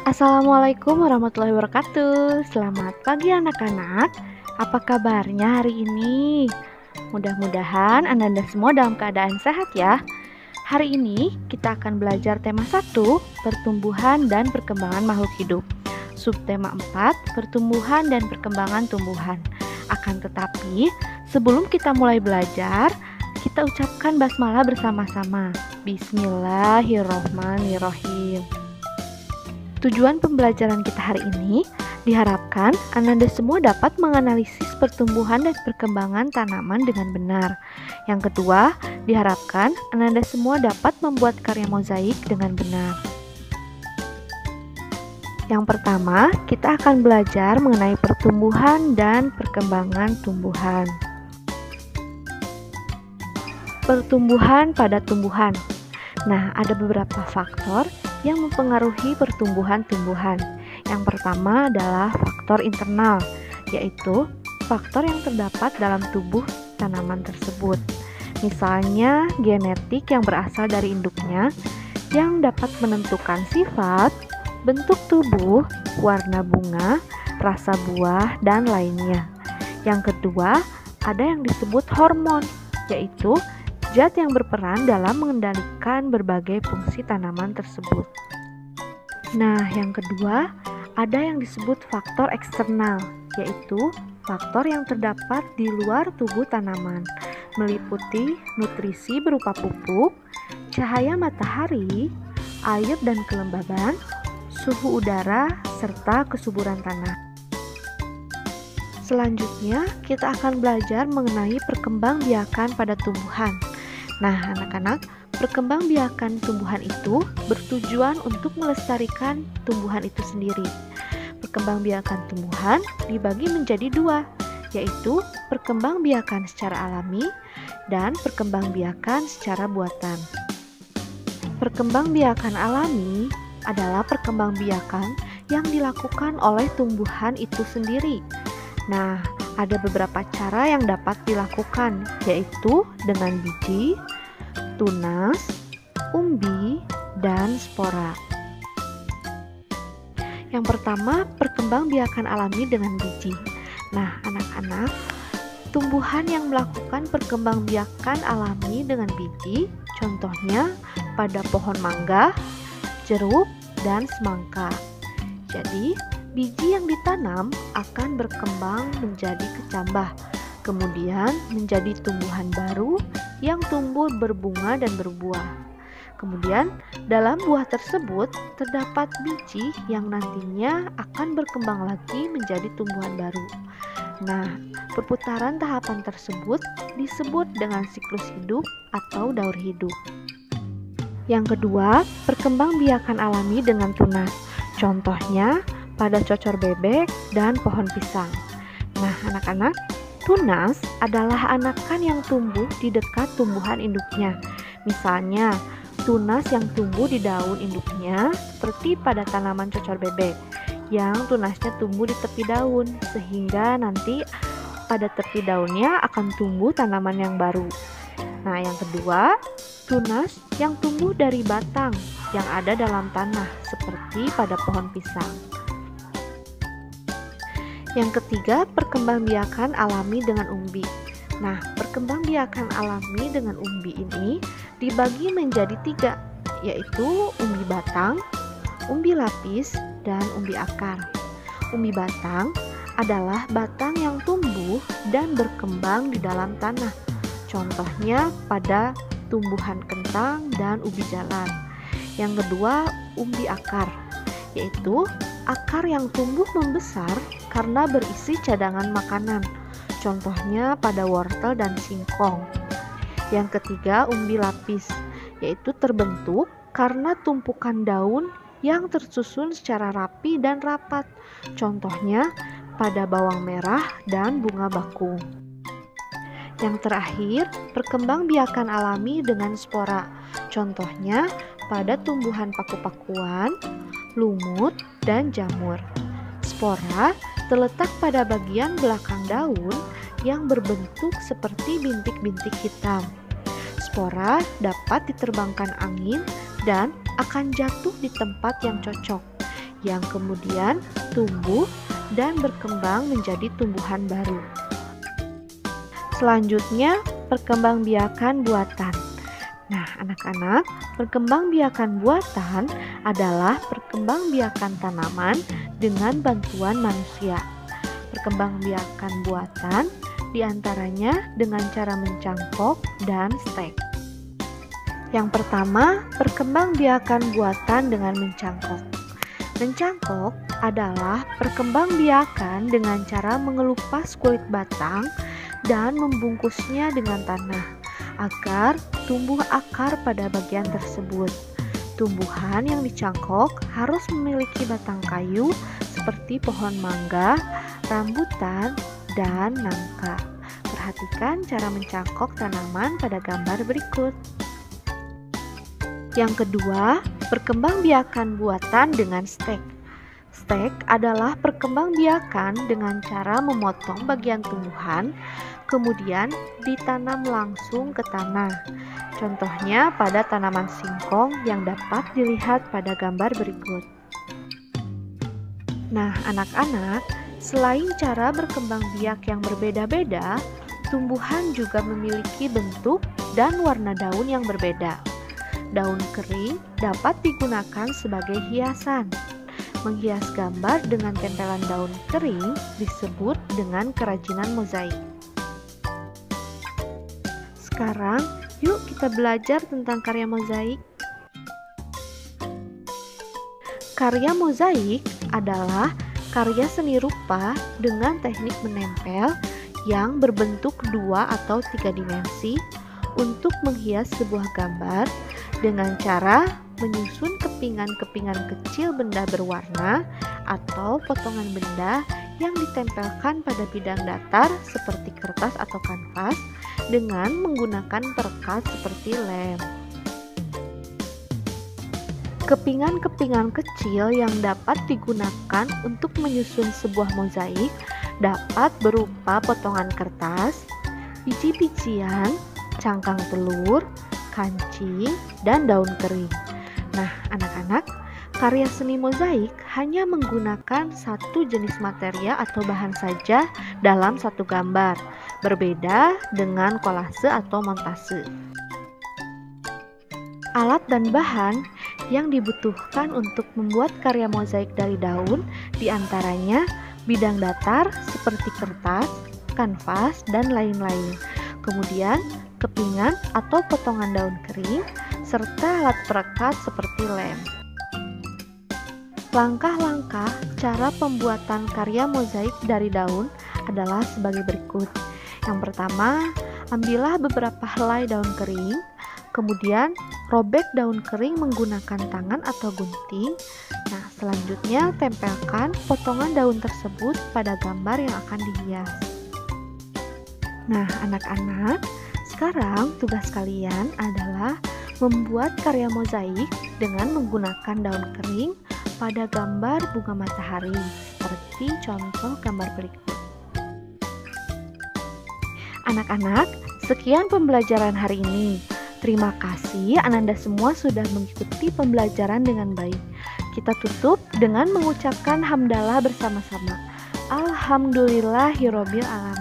Assalamualaikum warahmatullahi wabarakatuh. Selamat pagi anak-anak. Apa kabarnya hari ini? Mudah-mudahan Anda semua dalam keadaan sehat ya. Hari ini kita akan belajar tema 1, pertumbuhan dan perkembangan makhluk hidup. Subtema 4, pertumbuhan dan perkembangan tumbuhan. Akan tetapi, sebelum kita mulai belajar, kita ucapkan basmalah bersama-sama. Bismillahirrohmanirrohim. Tujuan pembelajaran kita hari ini diharapkan Anda semua dapat menganalisis pertumbuhan dan perkembangan tanaman dengan benar. Yang kedua, diharapkan Anda semua dapat membuat karya mozaik dengan benar. Yang pertama, kita akan belajar mengenai pertumbuhan dan perkembangan tumbuhan. Pertumbuhan pada tumbuhan. Nah, ada beberapa faktor yang mempengaruhi pertumbuhan tumbuhan. Yang pertama adalah faktor internal, yaitu faktor yang terdapat dalam tubuh tanaman tersebut. Misalnya genetik yang berasal dari induknya yang dapat menentukan sifat, bentuk tubuh, warna bunga, rasa buah, dan lainnya. Yang kedua, ada yang disebut hormon, yaitu zat yang berperan dalam mengendalikan berbagai fungsi tanaman tersebut. Nah, yang kedua, ada yang disebut faktor eksternal, yaitu faktor yang terdapat di luar tubuh tanaman, meliputi nutrisi berupa pupuk, cahaya matahari, air dan kelembaban, suhu udara, serta kesuburan tanah. Selanjutnya, kita akan belajar mengenai perkembangbiakan pada tumbuhan. Nah, anak-anak, perkembangbiakan tumbuhan itu bertujuan untuk melestarikan tumbuhan itu sendiri. Perkembangbiakan tumbuhan dibagi menjadi dua, yaitu perkembangbiakan secara alami dan perkembangbiakan secara buatan. Perkembangbiakan alami adalah perkembangbiakan yang dilakukan oleh tumbuhan itu sendiri. Nah, ada beberapa cara yang dapat dilakukan, yaitu dengan biji, tunas, umbi, dan spora. Yang pertama, perkembangbiakan alami dengan biji. Nah, anak-anak, tumbuhan yang melakukan perkembangbiakan alami dengan biji, contohnya pada pohon mangga, jeruk, dan semangka. Jadi, biji yang ditanam akan berkembang menjadi kecambah, kemudian menjadi tumbuhan baru yang tumbuh berbunga dan berbuah. Kemudian, dalam buah tersebut terdapat biji yang nantinya akan berkembang lagi menjadi tumbuhan baru. Nah, perputaran tahapan tersebut disebut dengan siklus hidup atau daur hidup. Yang kedua, perkembangbiakan alami dengan tunas. Contohnya pada cocor bebek dan pohon pisang. Nah, anak-anak, tunas adalah anakan yang tumbuh di dekat tumbuhan induknya. Misalnya, tunas yang tumbuh di daun induknya seperti pada tanaman cocor bebek yang tunasnya tumbuh di tepi daun, sehingga nanti pada tepi daunnya akan tumbuh tanaman yang baru. Nah, yang kedua, tunas yang tumbuh dari batang yang ada dalam tanah seperti pada pohon pisang. Yang ketiga, perkembangbiakan alami dengan umbi. Nah, perkembangbiakan alami dengan umbi ini dibagi menjadi 3, yaitu umbi batang, umbi lapis, dan umbi akar. Umbi batang adalah batang yang tumbuh dan berkembang di dalam tanah. Contohnya pada tumbuhan kentang dan ubi jalan. Yang kedua, umbi akar, yaitu akar yang tumbuh membesar karena berisi cadangan makanan, contohnya pada wortel dan singkong. Yang ketiga, umbi lapis, yaitu terbentuk karena tumpukan daun yang tersusun secara rapi dan rapat, contohnya pada bawang merah dan bunga bakung. Yang terakhir, perkembangbiakan alami dengan spora, contohnya pada tumbuhan paku-pakuan, lumut, dan jamur. Spora terletak pada bagian belakang daun yang berbentuk seperti bintik-bintik hitam. Spora dapat diterbangkan angin dan akan jatuh di tempat yang cocok. yang kemudian tumbuh dan berkembang menjadi tumbuhan baru. Selanjutnya, perkembangbiakan buatan. Nah, anak-anak, perkembangbiakan buatan adalah perkembangbiakan tanaman dengan bantuan manusia. Perkembangbiakan buatan diantaranya dengan cara mencangkok dan stek. Yang pertama, perkembangbiakan buatan dengan mencangkok. Mencangkok adalah perkembangbiakan dengan cara mengelupas kulit batang dan membungkusnya dengan tanah agar tumbuh akar pada bagian tersebut. Tumbuhan yang dicangkok harus memiliki batang kayu seperti pohon mangga, rambutan, dan nangka. Perhatikan cara mencangkok tanaman pada gambar berikut. Yang kedua, perkembangbiakan buatan dengan stek. Stek adalah perkembangbiakan dengan cara memotong bagian tumbuhan, kemudian ditanam langsung ke tanah. Contohnya pada tanaman singkong yang dapat dilihat pada gambar berikut. Nah, anak-anak, selain cara berkembang biak yang berbeda-beda, tumbuhan juga memiliki bentuk dan warna daun yang berbeda. Daun kering dapat digunakan sebagai hiasan. Menghias gambar dengan tempelan daun kering disebut dengan kerajinan mozaik. Sekarang, yuk kita belajar tentang karya mozaik. Karya mozaik adalah karya seni rupa dengan teknik menempel yang berbentuk 2 atau 3 dimensi untuk menghias sebuah gambar dengan cara menyusun kepingan-kepingan kecil benda berwarna atau potongan benda yang ditempelkan pada bidang datar seperti kertas atau kanvas dengan menggunakan perekat seperti lem. Kepingan-kepingan kecil yang dapat digunakan untuk menyusun sebuah mozaik dapat berupa potongan kertas, biji-bijian, cangkang telur, kancing, dan daun kering. Nah, anak-anak, karya seni mozaik hanya menggunakan satu jenis materia atau bahan saja dalam satu gambar, berbeda dengan kolase atau montase. Alat dan bahan yang dibutuhkan untuk membuat karya mozaik dari daun diantaranya bidang datar seperti kertas, kanvas, dan lain-lain. Kemudian, kepingan atau potongan daun kering, serta alat perekat seperti lem. Langkah-langkah cara pembuatan karya mozaik dari daun adalah sebagai berikut. Yang pertama, ambillah beberapa helai daun kering, kemudian robek daun kering menggunakan tangan atau gunting. Nah, selanjutnya tempelkan potongan daun tersebut pada gambar yang akan dihias. Nah, anak-anak, sekarang tugas kalian adalah membuat karya mozaik dengan menggunakan daun kering pada gambar bunga matahari, seperti contoh gambar berikut. Anak-anak, sekian pembelajaran hari ini. Terima kasih Ananda semua sudah mengikuti pembelajaran dengan baik. Kita tutup dengan mengucapkan hamdalah bersama-sama. Alhamdulillahirobbil alamin.